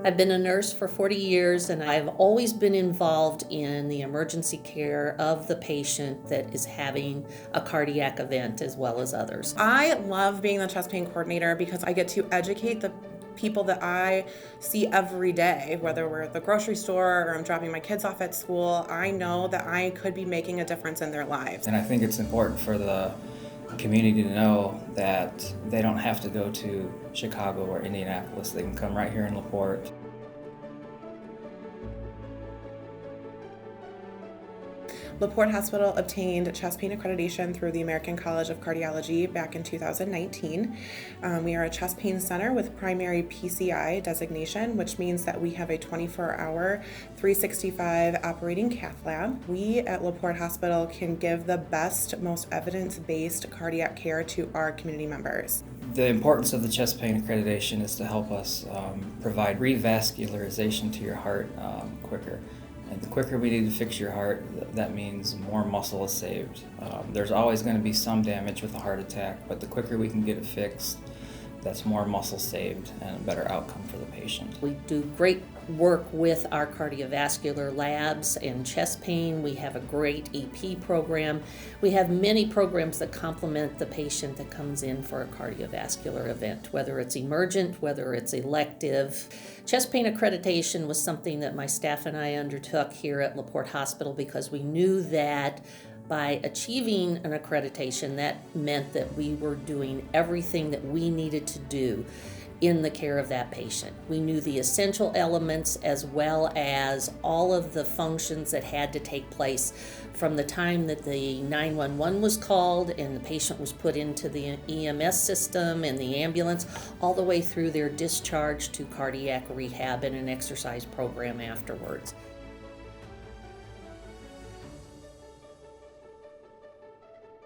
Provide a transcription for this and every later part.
I've been a nurse for 40 years and I've always been involved in the emergency care of the patient that is having a cardiac event as well as others. I love being the chest pain coordinator because I get to educate the people that I see every day, whether we're at the grocery store or I'm dropping my kids off at school. I know that I could be making a difference in their lives. And I think it's important for the community to know that they don't have to go to Chicago or Indianapolis. They can come right here in LaPorte. Porte Hospital obtained chest pain accreditation through the American College of Cardiology back in 2019. We are a chest pain center with primary PCI designation, which means that we have a 24-hour, 365 operating cath lab. We at Porte Hospital can give the best, most evidence-based cardiac care to our community members. The importance of the chest pain accreditation is to help us provide revascularization to your heart quicker. And the quicker we need to fix your heart, that means more muscle is saved. There's always going to be some damage with a heart attack, but the quicker we can get it fixed, that's more muscle saved and a better outcome for the patient. We do great work with our cardiovascular labs and chest pain. We have a great EP program. We have many programs that complement the patient that comes in for a cardiovascular event, whether it's emergent, whether it's elective. Chest pain accreditation was something that my staff and I undertook here at Porte Hospital because we knew that by achieving an accreditation, that meant that we were doing everything that we needed to do in the care of that patient. We knew the essential elements as well as all of the functions that had to take place from the time that the 911 was called and the patient was put into the EMS system and the ambulance, all the way through their discharge to cardiac rehab and an exercise program afterwards.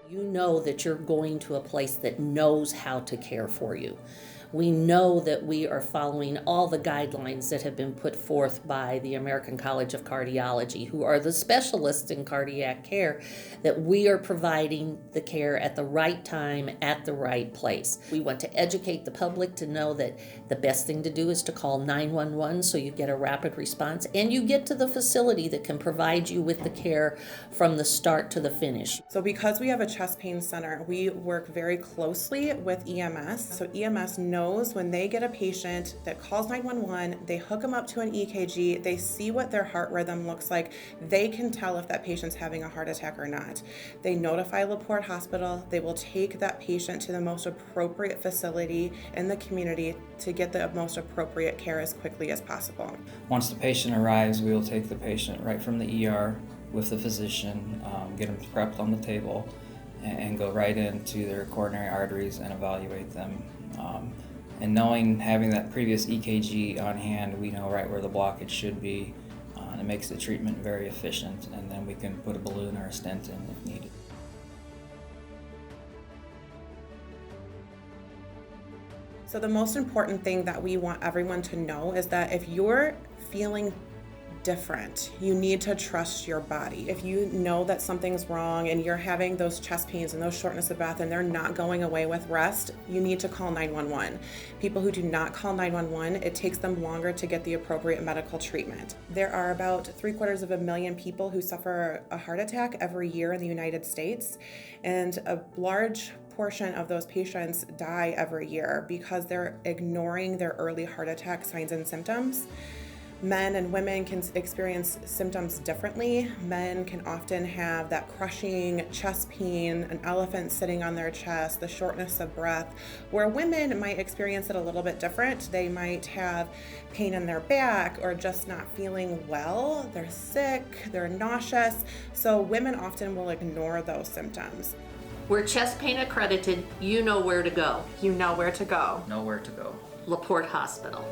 You know that you're going to a place that knows how to care for you. We know that we are following all the guidelines that have been put forth by the American College of Cardiology, who are the specialists in cardiac care, that we are providing the care at the right time, at the right place. We want to educate the public to know that the best thing to do is to call 911 so you get a rapid response and you get to the facility that can provide you with the care from the start to the finish. So because we have a chest pain center, we work very closely with EMS. So EMS knows when they get a patient that calls 911, they hook them up to an EKG, they see what their heart rhythm looks like, they can tell if that patient's having a heart attack or not. They notify Porte Hospital, they will take that patient to the most appropriate facility in the community to get the most appropriate care as quickly as possible. Once the patient arrives, we will take the patient right from the ER with the physician, get them prepped on the table, and go right into their coronary arteries and evaluate them. And having that previous EKG on hand, we know right where the blockage should be, and it makes the treatment very efficient, and then we can put a balloon or a stent in if needed. So the most important thing that we want everyone to know is that if you're feeling different, you need to trust your body. If you know that something's wrong and you're having those chest pains and those shortness of breath and they're not going away with rest, you need to call 911. People who do not call 911, it takes them longer to get the appropriate medical treatment. There are about 750,000 people who suffer a heart attack every year in the United States, and a large portion of those patients die every year because they're ignoring their early heart attack signs and symptoms. Men and women can experience symptoms differently. Men can often have that crushing chest pain, an elephant sitting on their chest, the shortness of breath, where women might experience it a little bit different. They might have pain in their back or just not feeling well. They're sick, they're nauseous. So women often will ignore those symptoms. We're chest pain accredited. You know where to go. You know where to go. Know where to go. Porte Hospital.